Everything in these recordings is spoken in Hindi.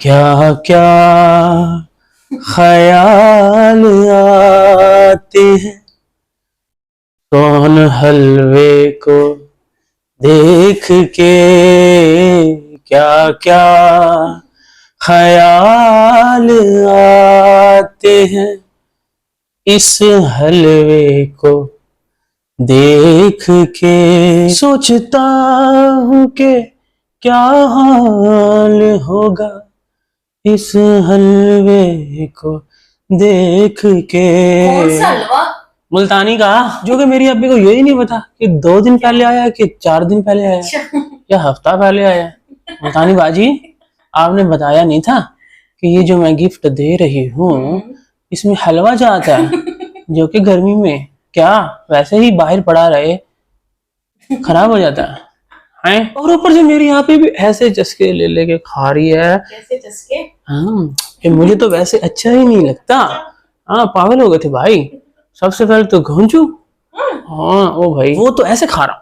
क्या क्या ख्याल आते हैं कौन हलवे को देख के, क्या क्या ख्याल आते हैं इस हलवे को देख के। सोचता हूँ कि क्या हाल होगा इस हलवे को देख के। कौन सा हलवा? मुल्तानी का, जो कि मेरी अब्बी को यही नहीं पता कि 2 दिन पहले आया कि 4 दिन पहले आया या हफ्ता पहले आया। मुल्तानी बाजी, आपने बताया नहीं था कि ये जो मैं गिफ्ट दे रही हूँ इसमें हलवा चाहता है जो कि गर्मी में क्या वैसे ही बाहर पड़ा रहे खराब हो जाता है। और ऊपर से मेरी यहाँ पे भी ऐसे चस्के ले लेके खा रही है। कैसे चस्के? हाँ, कि मुझे तो वैसे अच्छा ही नहीं लगता। हाँ, पागल हो गए थे भाई। सबसे पहले तो घुंचू, हाँ ओ भाई वो तो ऐसे खा रहा।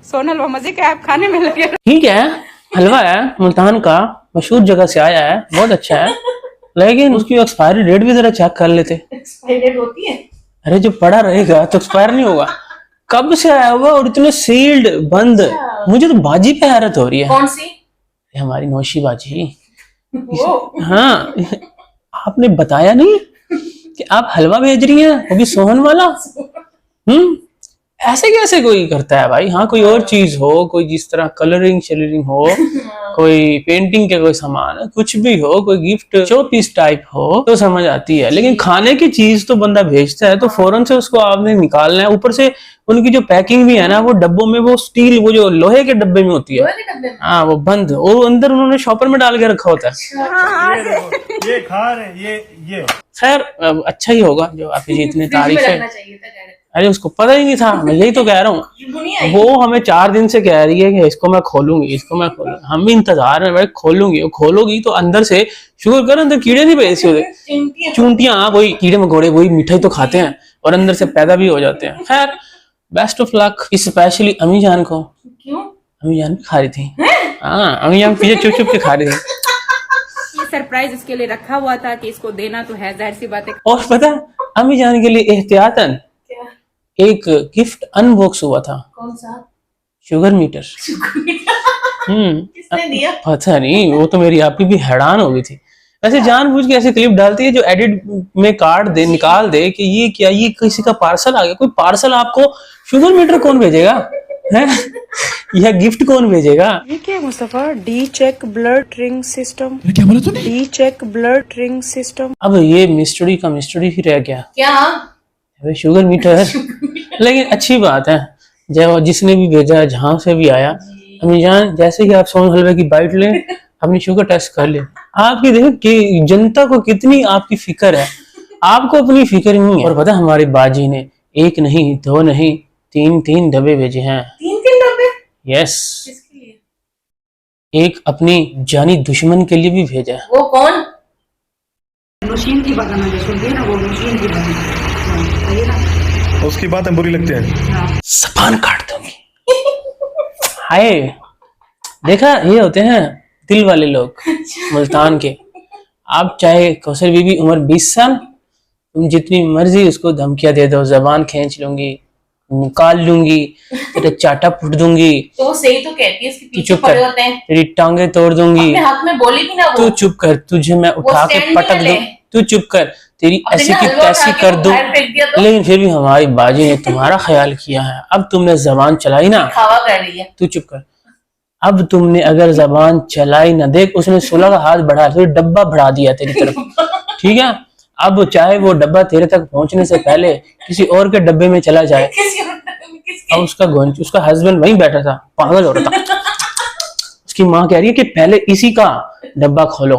सोनल वो मजे के आप खाने में लगे। ठीक है, हलवा है मुल्तान का, मशहूर जगह से आया है, बहुत अच्छा है, लेकिन उसकी एक्सपायरी डेट भी जरा चेक कर लेते। एक्सपायरी डेट होती है? अरे जो पड़ा रहेगा तो एक्सपायर नहीं होगा। कब से आया हुआ और इतने सील्ड बंद। मुझे तो बाजी पे हैरत हो रही है। कौन सी? हमारी नौशी बाजी। वो हाँ, आपने बताया नहीं कि आप हलवा भेज रही हैं, वो भी सोहन वाला। ऐसे कैसे कोई करता है भाई। हाँ, कोई और चीज हो, कोई जिस तरह कलरिंग शलरिंग हो, कोई पेंटिंग के कोई सामान, कुछ भी हो, कोई गिफ्ट शो पीस टाइप हो तो समझ आती है, लेकिन खाने की चीज तो बंदा भेजता है तो फौरन से उसको आपने निकालना है। ऊपर से उनकी जो पैकिंग भी है ना, वो डब्बों में, वो स्टील, वो जो लोहे के डब्बे में होती है, हाँ वो बंद, और अंदर उन्होंने शॉपर में डाल के रखा होता है। ये खा रहे ये खैर अच्छा ही होगा जो आप जी इतनी तारीफ है। रखना चाहिए था डायरेक्ट। अरे उसको पता ही नहीं था, मैं यही तो कह रहा हूँ। वो हमें 4 दिन से कह रही है कि इसको मैं खोलूंगी, इसको मैं खोलूंगी। हम भी इंतजार में, भाई खोलूंगी। वो खोलोगी तो अंदर से शुगर कर, अंदर कीड़े नहीं पैदा होते, चूंटियां, हाँ वही कीड़े मकोड़े, वही मिठाई तो खाते हैं और अंदर से पैदा भी हो जाते हैं। खैर बेस्ट ऑफ लक। स्पेशली अम्मी जान को। क्यों? अम्मी जान भी खा रही थी। हाँ, अम्मी जान पीछे चुप चुप के खा रही थी। ये सरप्राइज इसके लिए रखा हुआ था कि इसको देना तो है, जाहिर सी बात है। और पता है, अम्मी जान के लिए एहतियातन क्या? एक गिफ्ट अनबॉक्स हुआ था। कौन सा? Sugar meter. किसने दिया? पता नहीं, वो तो मेरी आपकी भी हैरान हो गई थी। वैसे जानबूझ के ऐसे क्लिप डालती है जो एडिट में काट दे, निकाल दे कि ये क्या, ये किसी का पार्सल आ गया। कोई पार्सल आपको शुगर मीटर कौन भेजेगा है? यह गिफ्ट कौन भेजेगा? ये क्या है Mustafa? D check blood ring system. क्या बोला तूने? D check blood ring system. अब ये मिस्ट्री का मिस्ट्री ही रह गया। क्या? Sugar meter. लेकिन अच्छी बात है, जब जिसने भी भेजा, जहां से भी आया, अम्मी जान जैसे ही आप सोन हलवे की बाइट लें, अपनी शुगर टेस्ट कर ले। आपकी देखो कि जनता को कितनी आपकी फिक्र है, आपको अपनी फिक्र नहीं है। और पता है हमारी बाजी ने 1 नहीं 2 नहीं 3 डब्बे भेजे हैं। 3 डब्बे? यस, किसके लिए? एक अपनी जानी दुश्मन के लिए भी भेजा है। वो कौन? मशीन की बात हमें सुनिए ना, वो मशीन की बात उसकी बातें बुरी लगती है। सपान काट दूंगी। हाय, देखा ये होते हैं दिल वाले लोग मुल्तान के। आप चाहे कौसर बीबी उम्र 20 साल, तुम जितनी मर्जी उसको धमकियां दे दो, जबान खींच लूंगी, निकाल लूंगी, तेरे चाटा फुट दूंगी, तो वो सही तो कहती है, इसके तू पीछे चुप पड़े कर, होते हैं। तेरी टांगे तोड़ दूंगी, अपने हक में बोली भी ना वो। तू चुप कर, तुझे मैं उठा के stand भी पटक ना दूं, ले। तू चुप कर, तेरी अब ऐसी बिना की हलवा तैसी उठा के कर वो दूं। बाहर फेंक दिया तो लेकिन फिर भी हमारी बाजी ने तुम्हारा ख्याल किया है। अब तुमने जबान चलाई ना, खावा कर रही है। तू चुप कर। अब तुमने अगर जबान चलाई ना, देख उसने 16 का हाथ बढ़ा, तो डब्बा बढ़ा दिया तेरी तरफ, ठीक है? अब चाहे वो डब्बा तेरे तक पहुंचने से पहले किसी और के डब्बे में चला जाए। किसके? अब उसका हस्बैंड वहीं बैठा था, पागल हो रहा था। उसकी माँ कह रही है कि पहले इसी का डब्बा खोलो,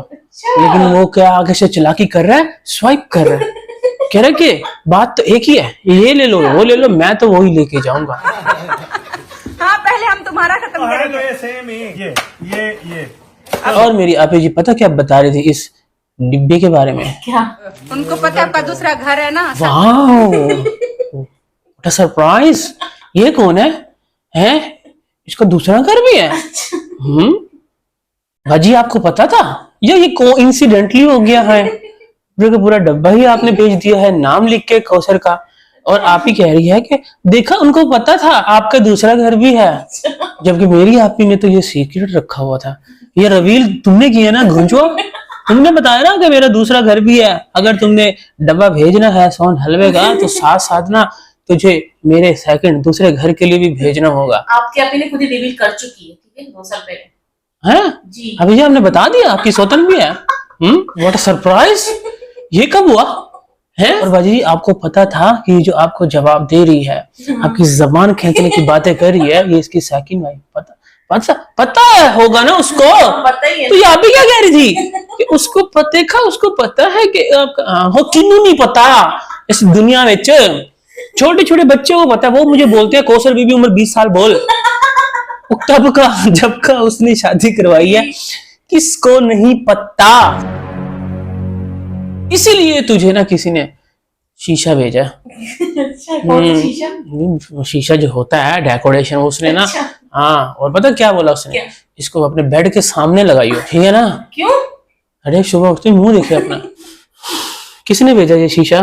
लेकिन वो क्या आगे से चालाकी कर रहा है, स्वाइप कर रहा है, कह रहा है कि बात तो एक ही है, ये ले लो वो ले लो, मैं तो वही लेके जाऊंगा। हाँ, पहले हम तुम्हारा खत्म अरे करेंगे। तो ये सेम ही ये और मेरी आपी जी पता क्या बता रही थी इस डिब्बे के बारे में? क्या? उनको पता है आपका दूसरा घर है ना। Wow, what a surprise. ये कौन है? हैं? इसका दूसरा घर भी है? भाजी आपको पता था या ये कोइंसिडेंटली हो गया है? पूरा का पूरा डब्बा ही आपने भेज दिया है नाम लिख के कौसर का, और आप ही कह रही है कि देखा उनको पता था आपका दूसरा घर भी है, जबकि मेरी आपी ने तो ये सीक्रेट रखा हुआ था। ये रिवील तुमने किया ना घुंचो, तुमने बताया ना कि मेरा दूसरा घर भी है। अगर तुमने डब्बा भेजना है सोन हलवे का तो साथ साथ ना तुझे मेरे सेकंड दूसरे घर के लिए भी भेजना होगा। आपके अपने खुद ही रिवील कर चुकी है, ठीक है, 2 साल पहले। हैं? जी अभी जी आपने बता दिया आपकी सौतन भी है। व्हाट अ सरप्राइज, ये कब हुआ है? और बाजी आपको पता था कि जो आपको जवाब दे रही है, आपकी जबान खींचने की बातें कर रही है, ये इसकी सेकंड वाइफ पता है होगा ना उसको। पता ही है। तो ये आप ही क्या कह रही थी कि उसको देखा, उसको पता है कि हो किन्नू नहीं पता इस दुनिया में, छोटे छोटे बच्चे को पता है। वो मुझे बोलते हैं कौसर बीबी उम्र 20 साल बोल, तब का जब का उसने शादी करवाई है, किसको नहीं पता। इसीलिए तुझे ना किसी ने शीशा भेजा। अच्छा, कौन सा शीशा? शीशा जो होता है डेकोरेशन, उसने ना अच्छा। हाँ, और पता क्या बोला उसने? क्या? इसको अपने बेड के सामने लगाइयो, ठीक है ना? क्यों? अरे सुबह उठते मुंह देखे अपना। किसने भेजा ये शीशा?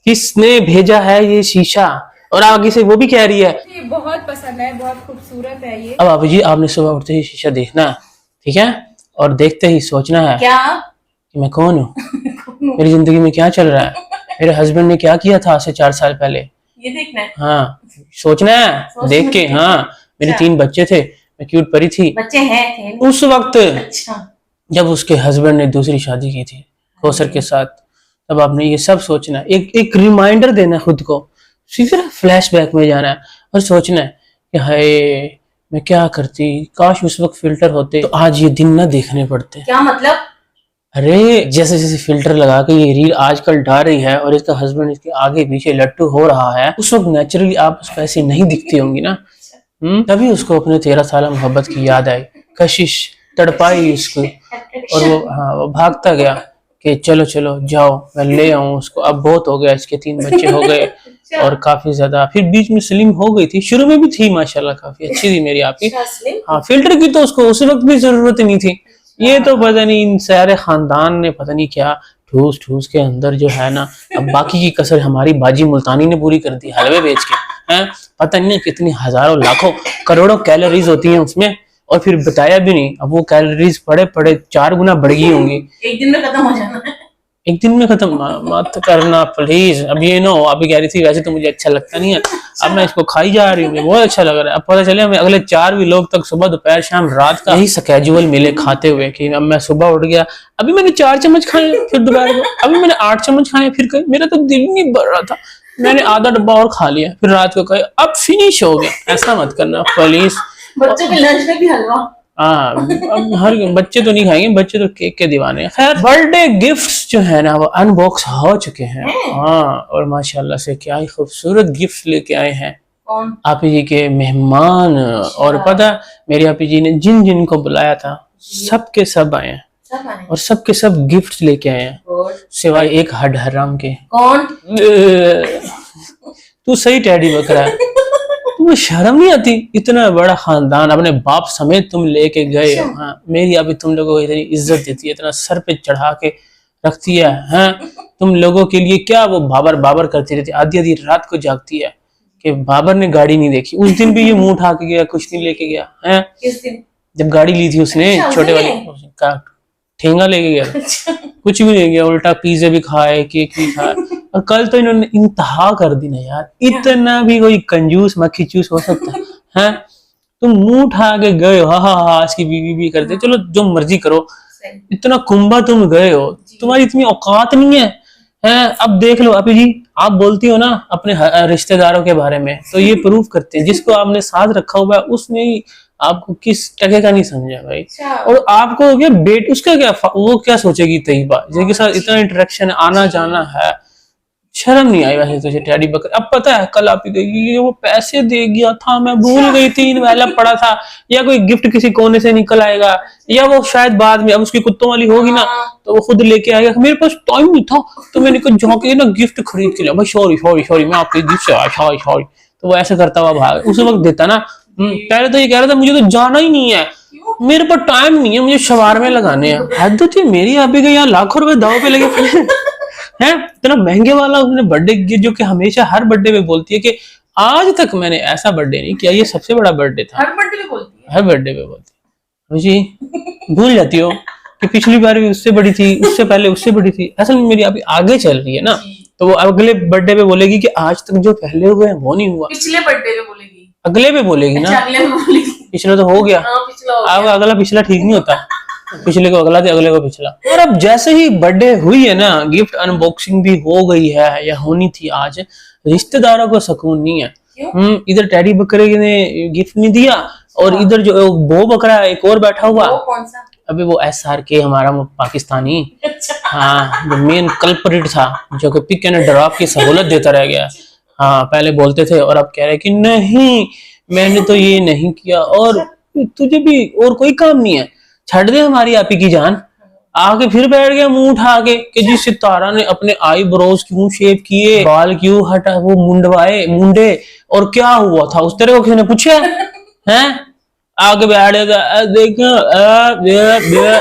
किसने भेजा है ये शीशा? और आगे से वो भी कह रही है ये बहुत पसंद है, बहुत खूबसूरत है ये। अब आप जी आपने सुबह उठते ही शीशा देखना है, ठीक है? और देखते ही सोचना है क्या? कि मैं कौन हूँ, मेरी जिंदगी में क्या चल रहा है, मेरे हस्बैंड ने क्या किया था आज से 4 साल पहले। ये देखना है। हाँ, सोचना है देख के। हाँ, मेरे 3 बच्चे थे, मैं क्यूट परी थी बच्चे हैं थे? उस वक्त अच्छा। जब उसके हस्बैंड ने दूसरी शादी की थी कौसर के साथ। तब आपने ये सब सोचना है, एक रिमाइंडर देना है खुद को, सीधे फ्लैशबैक में जाना है और सोचना है कि हाय मैं क्या करती, काश उस वक्त फिल्टर होते तो आज ये दिन ना देखने पड़ते। क्या मतलब? अरे जैसे जैसे फिल्टर लगा के ये रील आजकल डाल रही है और इसका हस्बैंड इसके आगे पीछे लट्टू हो रहा है, उस वक्त नेचुरली आप उसको ऐसे नहीं दिखती होंगी ना। तभी उसको अपने 13 साल मोहब्बत की याद आई, कशिश तड़पाई उसको, और वो भागता गया कि चलो चलो जाओ मैं ले आऊं उसको। अब बहुत हो गया, इसके 3 बच्चे हो गए और काफी ज्यादा। फिर बीच में स्लिम हो गई थी, शुरू में भी थी माशाल्लाह, काफी अच्छी थी मेरी आपकी। हाँ, फिल्टर की तो उसको उस वक्त भी जरूरत नहीं थी। ये तो पता नहीं इन सारे खानदान ने पता नहीं क्या ठूस ठूस के अंदर जो है ना, अब बाकी की कसर हमारी बाजी मुल्तानी ने पूरी कर दी हलवे बेच के। हैं, पता नहीं कितनी हजारों लाखों करोड़ों कैलोरीज होती हैं उसमें, और फिर बताया भी नहीं। अब वो कैलोरीज पड़े 4 गुना बढ़ गई होंगी। एक दिन में खत्म हो जाना है। एक दिन में खत्म मत करना प्लीज। अब ये ना हो आप भी कह रही थी वैसे तो मुझे अच्छा लगता नहीं है, अब मैं इसको खाई जा रही हूँ, बहुत अच्छा लग रहा है। अब पता चले हमें अगले 4 भी लोग तक सुबह दोपहर शाम रात का यही स्केड्यूल मिले खाते हुए कि अब मैं सुबह उठ गया, अभी मैंने 4 चम्मच खाए, फिर दोपहर को अभी मैंने 8 चम्मच खाए, फिर मेरा तो दिल नहीं भर रहा था, मैंने आधा डब्बा और खा लिया, फिर रात को कहे अब फिनिश हो गया। ऐसा मत करना प्लीज। बच्चों के लंच में भी हलवा। हाँ, अब हर बच्चे तो नहीं खाएंगे, बच्चे तो केक के दीवाने हैं। खैर, बर्थडे गिफ्ट्स जो है ना वो अनबॉक्स हो चुके हैं। हाँ, और माशाल्लाह से क्या ही खूबसूरत गिफ्ट लेके आए हैं कौन? आपी जी के मेहमान। और पता मेरी आपी जी ने जिन जिन को बुलाया था सब के सब आए हैं, सब आए। और सब के सब गिफ्ट लेके आए हैं, और सिवाय एक हड हराम के। कौन? तू सही टैडी बकरा है, तुम्हें शर्म नहीं आती? इतना बड़ा खानदान अपने बाप समेत तुम लेके गए हो। हाँ, मेरी अभी तुम लोगों को इतनी इज्जत देती है, इतना सर पे चढ़ा के रखती है। हाँ, तुम लोगों के लिए क्या वो बाबर बाबर करती रहती, आधी आधी रात को जागती है कि बाबर ने गाड़ी नहीं देखी। उस दिन भी ये मुंह उठा के गया, कुछ नहीं लेके गया है। किस दिन? जब गाड़ी ली थी उसने, अच्छा, छोटे वाली का ठेंगा लेके गया, कुछ भी नहीं गया, उल्टा पिज्जे भी खाए, केक भी खाए। और कल तो इन्होंने इंतहा कर दी ना यार, इतना भी कोई कंजूस मक्खी चूस हो सकता है? तुम मुंह उठा के गए हो, हाँ इसकी बीवी भी करते, चलो जो मर्जी करो, इतना कुंभा तुम गए हो, तुम्हारी इतनी औकात नहीं है। हैं, अब देख लो अभी जी, आप बोलती हो ना अपने रिश्तेदारों के बारे में, तो ये प्रूफ करते हैं जिसको आपने साथ रखा हुआ है उसने ही आपको किस टके का नहीं समझा भाई। और आपको हो गया बेट, उसका क्या वो क्या सोचेगी तैयबा जिनके साथ इतना इंटरेक्शन आना जाना है। शर्म नहीं आई वैसे तुझे टैडी बकर। अब पता है कल आप ही गई वो पैसे दे गया था, मैं भूल गई थी, वाला पड़ा था, या कोई गिफ्ट किसी कोने से निकल आएगा, या वो शायद बाद में अब उसकी कुत्तों वाली होगी ना तो वो खुद लेके आएगा। मेरे पास टाइम नहीं था तो मैंने कहा जाके ना गिफ्ट खरीद के लिया। भाई सॉरी सॉरी सॉरी मैं आपके गिफ्ट से सॉरी सॉरी, तो वो ऐसे करता हुआ भाग। उस वक्त देता ना, पहले तो ये कह रहा था मुझे तो जाना ही नहीं है, मेरे पास टाइम नहीं है, मुझे शवारमे लगाने हैं। हद होती है, मेरी अभी के यहाँ लाखों रुपए दाव पे लगे पड़े हैं। इतना महंगे वाला उसने बर्थडे गिफ्ट, जो कि हमेशा हर बर्थडे में बोलती है कि आज तक मैंने ऐसा बर्थडे नहीं किया, ये सबसे बड़ा बर्थडे था। हर बर्थडे में बोलती है। हर बर्थडे पे बोलती है। जी भूल जाती हो कि पिछली बार भी उससे बड़ी थी, उससे पहले उससे बड़ी थी। असल में मेरी अभी आगे चल रही है ना, तो वो अगले बर्थडे पे बोलेगी कि आज तक जो पहले हुए हैं वो नहीं हुआ। पिछले बर्थडे में बोलेगी, अगले पे बोलेगी ना, अच्छा अगले में बोलेगी। पिछला तो हो गया, हाँ पिछला हो अब गया। अगला पिछला ठीक नहीं होता, पिछले को अगला तो अगले को पिछला। और अब जैसे ही बर्थडे हुई है ना, गिफ्ट अनबॉक्सिंग भी हो गई है या होनी थी आज, रिश्तेदारों को सुकून नहीं है। इधर टैडी बकरे ने गिफ्ट नहीं दिया, और इधर जो वो बकरा एक और बैठा हुआ, वो कौन सा? अभी वो SRK हमारा वो पाकिस्तानी, अच्छा। हाँ जो मेन कल्परेट था, जो कि पिक एंड ड्रॉप की सहूलत देता रह गया। हाँ पहले बोलते थे और अब कह रहे कि नहीं मैंने तो ये नहीं किया, और तुझे भी और कोई काम नहीं है, छੱਡ दे हमारी आपी की जान। आके फिर बैठ गया मुंह उठा के कि जी सितारा ने अपने आईब्रोज क्यों शेव किए, बाल क्यों हटा, वो मुंडवाए मुंडे, और क्या हुआ था उस तेरे को किसी ने पूछा है? आगे बैठेगा देखो,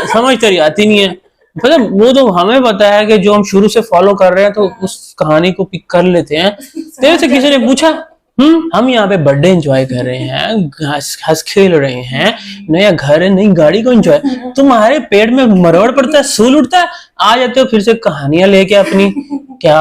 समझ तेरी आती नहीं है। मतलब वो तो हमें पता है कि जो हम शुरू से फॉलो कर रहे हैं तो उस कहानी को पिक कर लेते हैं। तेरे से किसी ने पूछा? हम यहाँ पे बर्थडे एंजॉय कर रहे हैं, हंस खेल रहे हैं, नया घर है, नई गाड़ी को एंजॉय, तुम्हारे पेट में मरोड़ पड़ता है, सूल उठता है, आ जाते हो फिर से कहानियां लेके अपनी। क्या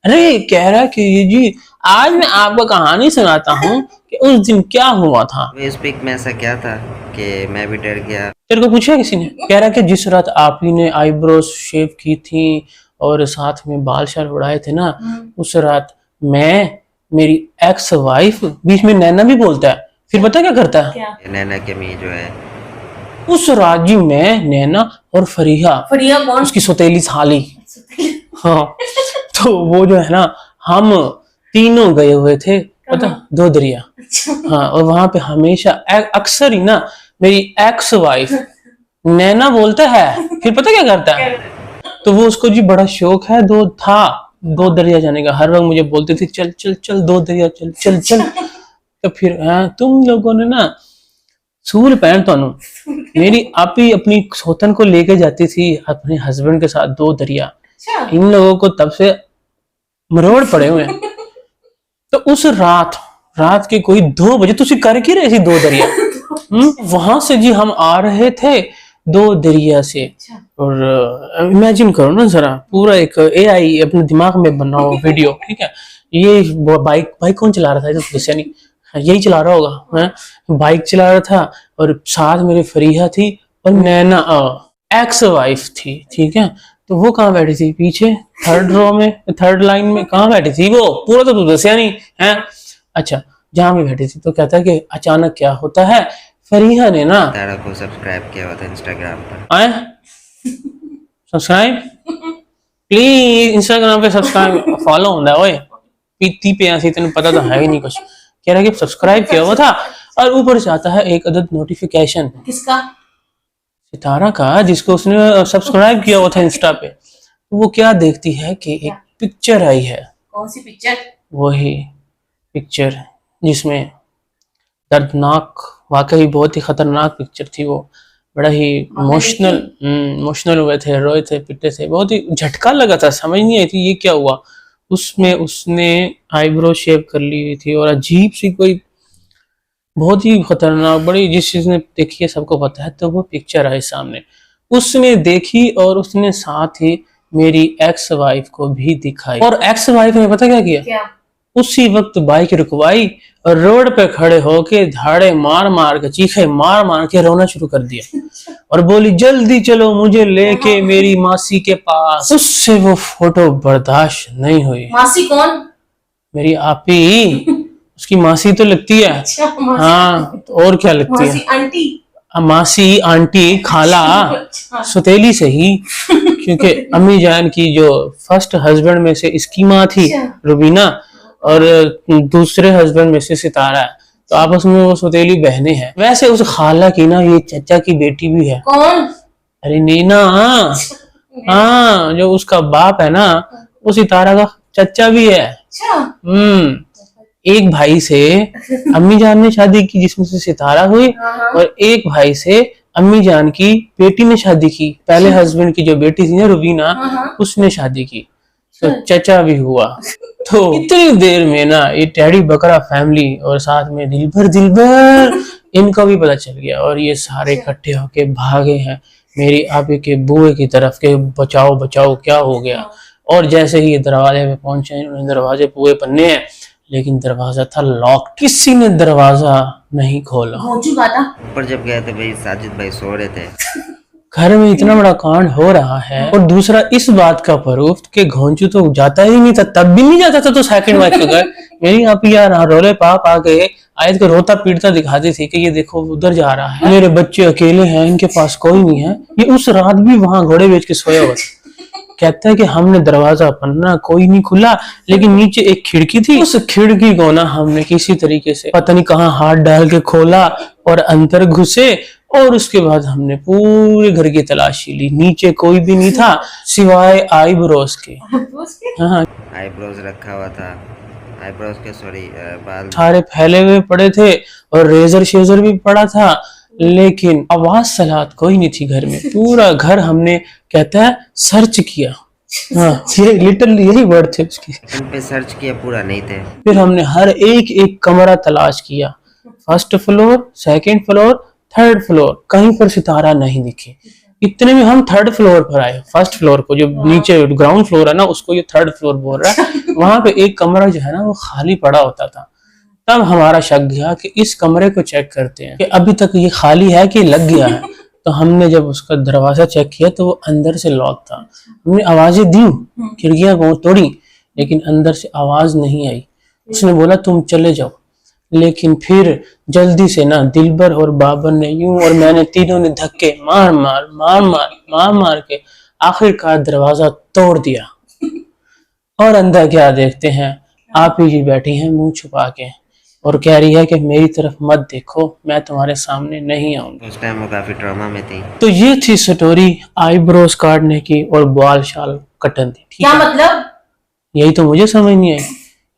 अरे कह रहा है कि ये जी आज मैं आपको कहानी सुनाता हूँ कि उस दिन क्या हुआ था। इस पिक में ऐसा क्या था कि मैं भी डर गया। तेरे को पूछा किसी ने? कह रहा कि जिस रात आप ही ने आईब्रोज शेव की थी और साथ में बाल शाल उड़ाए थे ना, उस रात मैं, मेरी एक्स वाइफ, बीच में नैना भी बोलता है, फिर पता क्या करता है? क्या? नैना के मी जो है उस रात जी मैं, नैना और फरीहा कौन? उसकी सौतेली साली, हाँ, तो वो जो है ना, हम तीनों गए हुए थे पता, दो दरिया। हाँ, और वहां पे हमेशा अक्सर ही ना मेरी एक्स वाइफ नैना बोलता है, फिर पता क्या करता है? तो वो उसको जी बड़ा शौक है, दो दरिया जाने का। हर वक्त मुझे बोलती थी चल चल चल दो दरिया चल चल चल। तो फिर तुम लोगों ने ना सूल पहन तो मेरी आपी अपनी सोतन को लेके जाती थी अपने हस्बैंड के साथ दो दरिया। इन लोगों को तब से मरोड़ पड़े हुए हैं। तो उस रात के कोई 2 बजे तुसी कर की रहे थे दो दरिया। वहां से जी हम आ रहे थे दो दरिया से, और इमेजिन करो ना जरा, पूरा एक AI अपने दिमाग में बनाओ वीडियो, ठीक है? ये बाइक कौन चला रहा था? तो दसिया नहीं, यही चला रहा होगा, है बाइक चला रहा था, और साथ मेरी फरीहा थी और नैना एक्स वाइफ थी, ठीक है? तो वो कहाँ बैठी थी? पीछे 3rd रो में, 3rd लाइन में कहाँ बैठी थी वो? पूरा तो तू दसिया नहीं है। अच्छा, जहाँ भी बैठी थी। तो कहता है कि अचानक क्या होता है, फरीहा ने ना तारा को सब्सक्राइब किया हुआ था इंस्टाग्राम पर। आए सब्सक्राइब प्लीज, इंस्टाग्राम पे सब्सक्राइब फॉलो होता है। ओए पीती पे ऐसी तेन पता तो है ही नहीं कुछ। कह रहा है कि सब्सक्राइब किया हुआ था, और ऊपर से आता है एक अदद नोटिफिकेशन। किसका? सितारा का, जिसको उसने सब्सक्राइब किया हुआ था इंस्टा पे। तो वो क्या देखती है कि एक पिक्चर आई है। कौन सी पिक्चर? वही पिक्चर जिसमें दर्दनाक, वाकई बहुत ही खतरनाक पिक्चर थी वो। बड़ा ही इमोशनल हुए थे, रोए थे, पिटे थे, बहुत ही झटका लगा था, समझ नहीं आई थी ये क्या हुआ। उसमें उसने आईब्रो शेव कर ली हुई थी, और अजीब सी कोई बहुत ही खतरनाक, बड़ी, जिस चीज ने देखी है सबको पता है। तो वो पिक्चर आई सामने, उसने देखी और उसने साथ ही मेरी एक्स वाइफ को भी दिखाई। और एक्स वाइफ ने पता क्या किया? क्या? उसी वक्त बाइक रुकवाई और रोड पे खड़े होके धाड़े मार मार के, चीखे मार मार के रोना शुरू कर दिया, और बोली जल्दी चलो मुझे लेके मेरी मासी के पास। उससे वो फोटो बर्दाश्त नहीं हुई। मासी कौन? मेरी आपी, उसकी मासी तो लगती है। अच्छा, हाँ, तो और क्या लगती मासी है? आंटी, मासी, आंटी, खाला, अच्छा। सौतेली से ही, क्योंकि अम्मी जान की जो फर्स्ट हस्बैंड में से इसकी माँ थी रुबीना, और दूसरे हस्बैंड में से सितारा है, तो आपस में वो सौतेली बहनें हैं। वैसे उस खाला की ना ये चचा की बेटी भी है। कौन? अरे नैना, हाँ, जो उसका बाप है ना, वो सितारा का चचा भी है। अच्छा। एक भाई से अम्मी जान ने शादी की जिसमें से सितारा हुई, और एक भाई से अम्मी जान की बेटी ने शादी की। पहले हस्बैंड की जो बेटी थी ना रुबीना, उसने शादी की, तो चचा भी हुआ। तो इतनी देर में ना ये टेडी बकरा फैमिली और साथ में दिलबर इनको भी पता चल गया, और ये सारे इकट्ठे होके भागे हैं मेरी आपे के बुए की तरफ के बचाओ बचाओ क्या हो गया। और जैसे ही ये दरवाजे पे पहुंचे, इन्होंने दरवाजे पूरे पन्ने हैं, लेकिन दरवाजा था लॉक, किसी ने दरवाजा नहीं खोला। ऊपर जब गए थे भाई साजिद भाई सो रहे थे। घर में इतना बड़ा कांड हो रहा है, और दूसरा इस बात का प्रूफ कि घोंचू तो जाता ही नहीं था, तब भी नहीं जाता था तो सेकंड वाइफ के घर मेरी आप यार रोले पाप आ गए, आयत को रोता पीटता दिखाती थी कि ये देखो उधर जा रहा है, मेरे बच्चे अकेले हैं, इनके पास कोई नहीं है। ये उस रात भी वहां घोड़े बेच के सोया हुआ था। कहता है कि हमने दरवाजा पन्ना कोई नहीं खुला, लेकिन नीचे एक खिड़की थी, उस खिड़की को ना हमने किसी तरीके से पता नहीं कहाँ हाथ डाल के खोला और अंदर घुसे, और उसके बाद हमने पूरे घर की तलाशी ली। नीचे कोई भी नहीं था सिवाय आईब्रोज के। हाँ, आईब्रोज रखा हुआ था, आईब्रोज के सॉरी बाल सारे फैले हुए पड़े थे, और रेजर शेजर भी पड़ा था, लेकिन आवाज सलात कोई नहीं थी घर में। पूरा घर हमने कहता है सर्च किया। हाँ, ये लिटरली यही वर्ड थे उसके। इन पे सर्च किया, पूरा नहीं थे। फिर हमने हर एक कमरा तलाश किया, first floor, second floor, third floor, कहीं पर सितारा नहीं दिखे। इतने में हम थर्ड फ्लोर पर आए। फर्स्ट फ्लोर को, जो नीचे ग्राउंड फ्लोर है ना, उसको ये थर्ड फ्लोर बोल रहा है। वहां पे एक कमरा जो है ना वो खाली पड़ा होता था। तब हमारा शक गया कि इस कमरे को चेक करते हैं कि अभी तक ये खाली है कि लग गया है। तो हमने जब उसका दरवाजा चेक किया तो वो अंदर से लॉक था। हमने आवाजें दी, खिड़कियां को तोड़ी, लेकिन अंदर से आवाज नहीं आई। उसने बोला तुम चले जाओ, लेकिन फिर जल्दी से ना दिलबर और बाबर ने यूं और मैंने तीनों ने धक्के मार के आखिरकार दरवाजा तोड़ दिया। और अंदर क्या देखते हैं, आप ही जी बैठी हैं मुंह छुपा के, और कह रही है कि मेरी तरफ मत देखो, मैं तुम्हारे सामने नहीं आऊंगी। उस टाइम वो काफी ट्रॉमा में थी। तो ये थी स्टोरी आईब्रोज काटने की और बाल शाल कटन की। ठीक क्या है, मतलब? यही तो मुझे समझ नहीं आई।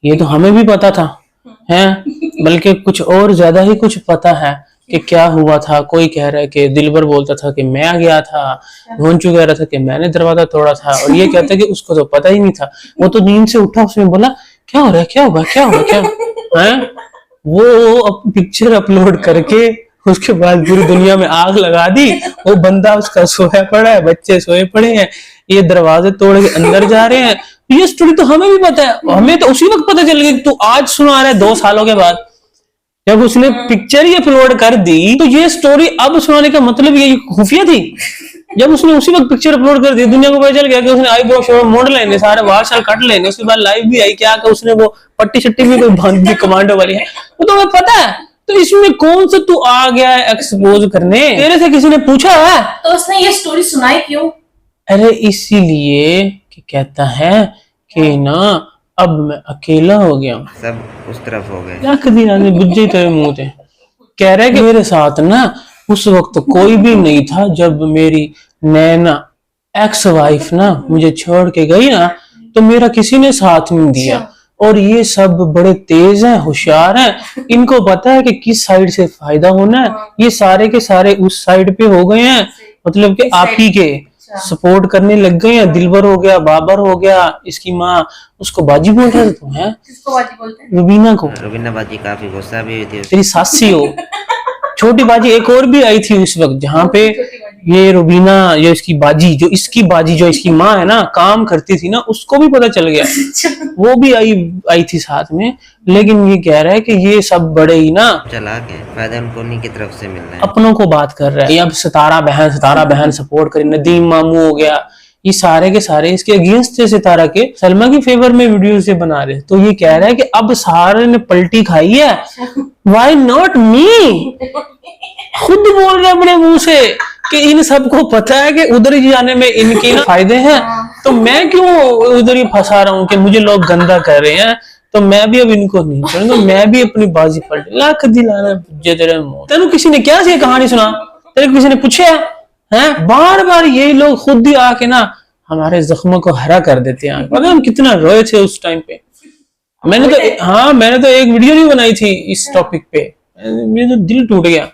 ये तो हमें भी पता था, हैं, बल्कि कुछ और ज्यादा ही कुछ पता है कि क्या हुआ था। कोई कह रहा है कि दिलबर बोलता था कि मैं गया था, घोंचू कह रहा था कि मैंने दरवाजा तोड़ा था, और ये कहता है कि उसको तो पता ही नहीं था। वो तो नींद से उठा, उसने बोला क्या हो रहा है, क्या हुआ, क्या हुआ, क्या है। वो पिक्चर अपलोड करके उसके बाद पूरी दुनिया में आग लगा दी। वो बंदा उसका सोया पड़ा है, बच्चे सोए पड़े हैं, ये दरवाजे तोड़ के अंदर जा रहे हैं। ये स्टोरी तो हमें भी पता है, हमें तो उसी वक्त पता चल गया कि तू आज सुना रहा है 2 सालों के बाद। जब उसने पिक्चर ही अपलोड कर दी तो ये स्टोरी अब सुनाने का मतलब ये खुफिया थी। जब उसने उसी वक्त पिक्चर अपलोड कर दी, दुनिया को पता चल गया कि उसने आईब्रो शो मोड़ लेने, सारे बाल शाल काट लेने। उसके बाद लाइव भी आई क्या, उसने वो पट्टी शट्टी भी कोई बांध दी कमांडो वाली है, वो तो हमें पता है। तो इसमें कौन सा तू आ गया है एक्सपोज करने? तेरे से किसी ने पूछा है? तो उसने ये स्टोरी सुनाई क्यों? अरे इसीलिए कि कहता है कि ना अब मैं अकेला हो गया हूँ। सब उस तरफ हो गए। लाख दिन आने बुझे तेरे मुंह थे। कह रहे कि मेरे साथ ना उस वक्त कोई भी नहीं था जब मेरी नैना एक्स वाइफ ना मुझे छोड़ के गई ना, तो मेरा किसी ने साथ नहीं दिया। और ये सब बड़े तेज हैं, होशियार हैं, इनको पता है कि किस साइड से फायदा होना है। ये सारे के सारे उस साइड पे हो गए हैं, मतलब कि आप ही के सपोर्ट करने लग गए हैं। दिलबर हो गया, बाबर हो गया, इसकी माँ उसको बाजी बोल रहे तुम है, किसको बाजी बोलते हैं? रुबीना को। रुबीना बाजी काफी गुस्सा भी हुई थी। तेरी सासी हो। छोटी बाजी एक और भी आई थी उस वक्त, जहाँ पे ये रुबीना, ये इसकी बाजी, जो इसकी माँ है ना, काम करती थी ना, उसको भी पता चल गया। वो भी आई थी साथ में। लेकिन ये कह रहा है कि ये सब बड़े ही ना चला के फायदा उनको उन्हीं की तरफ से मिलना है। अपनों को बात कर रहा है। अब सितारा बहन सपोर्ट करे, नदीम मामू हो गया, ये सारे के सारे इसके अगेंस्ट थे सितारा के, सलमा की फेवर में वीडियो से बना रहे। तो ये कह रहा है कि अब सारे ने पलटी खाई है, व्हाई नॉट मी। खुद बोल रहे अपने मुंह से कि इन सबको पता है कि उधर ही जाने में इनके फायदे हैं, तो मैं क्यों उधर ही फंसा रहा हूँ कि मुझे लोग गंदा कर रहे हैं, तो मैं भी अब इनको नहीं करूंगा, मैं भी अपनी बाजी पलट। लाख दिलाना तेरे मुंह। तेरे किसी ने क्या सी कहानी सुना? तेरे किसी ने पूछा है? बार बार यही लोग खुद ही आके ना हमारे जख्मों को हरा कर देते हैं। पता हम कितना रोए थे उस टाइम पे। मैंने तो एक वीडियो नहीं बनाई थी इस टॉपिक पे, मेरा तो दिल टूट गया।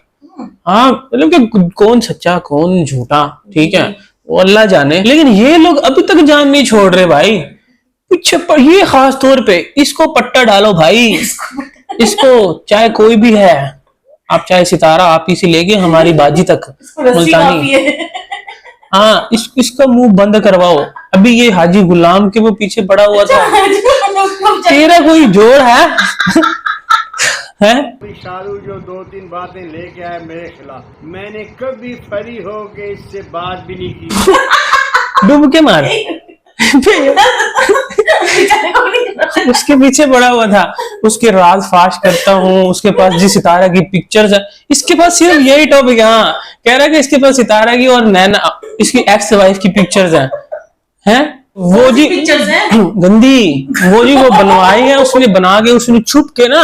हाँ मतलब कि कौन सच्चा कौन झूठा, ठीक है वो अल्लाह जाने, लेकिन ये लोग अभी तक जान नहीं छोड़ रहे भाई। पीछे पर ये खास तौर पे इसको पट्टा डालो भाई, इसको चाहे कोई भी है, आप चाहे सितारा आप ही से लेके हमारी बाजी तक मुल्तानी, हाँ इसका मुंह बंद करवाओ। अभी ये हाजी गुलाम के वो पीछे पड़ा हुआ था, तेरा कोई जोर है? हैं? शाहरुख जो 2-3 बातें लेके आए मेरे खिलाफ, मैंने कभी फरी हो के इससे बात भी नहीं की। डूब के मार। उसके पीछे पड़ा हुआ था, उसके राज फाश करता हूँ, उसके पास जी सितारा की पिक्चर्स है, इसके पास सिर्फ यही टॉपिक है। हाँ कह रहा है कि इसके पास सितारा की और नैना इसकी एक्स वाइफ की पिक्चर्स हैं वो जी गंदी, वो जी वो बनवाई है उसने, बना के उसने छुप के ना,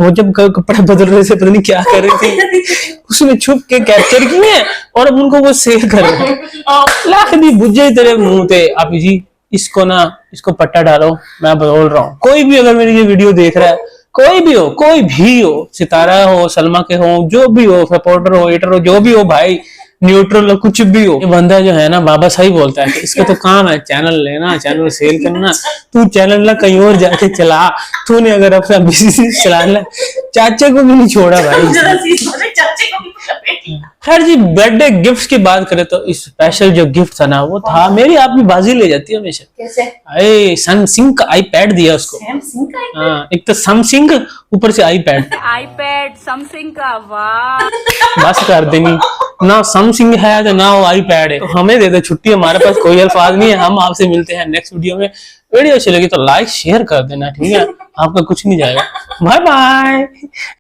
वो जब कपड़े बदल रहे थे पता नहीं क्या कर रही थी, उसने छुप के कैप्चर किए और अब उनको वो सेल कर रहे हैं। लाख दी बुझे तेरे मुंह थे। आप जी इसको पट्टा डालो, मैं बोल रहा हूँ। कोई भी अगर मेरी ये वीडियो देख रहा है, कोई भी हो, सितारा हो, सलमा के हो, जो भी हो, सपोर्टर हो, हेटर हो, जो भी हो भाई, न्यूट्रल हो, कुछ भी हो, ये बंदा जो है ना बाबा सही बोलता है कि इसका तो काम है चैनल लेना, चैनल सेल करना। तू चैनल ना कहीं और जाके चला, तूने अगर अपना बिजनेस चलाना, चाचा को भी नहीं छोड़ा भाई। खैर जी बर्थडे गिफ्ट की बात करें तो स्पेशल जो गिफ्ट था ना वो था, मेरी आप भी बाजी ले जाती है हमेशा। कैसे? सैमसंग का आईपैड दिया उसको। सैमसंग का हाँ एक तो सैमसंग ऊपर से आईपैड सैमसंग का, वाह। बस कर देंगी ना, सैमसंग है तो ना वो आईपैड है, तो हमें दे दे छुट्टी, हमारे पास कोई अल्फाज नहीं है। हम आपसे मिलते हैं नेक्स्ट वीडियो में। वीडियो अच्छी लगी तो लाइक शेयर कर देना, ठीक है, आपका कुछ नहीं जाएगा। Bye bye.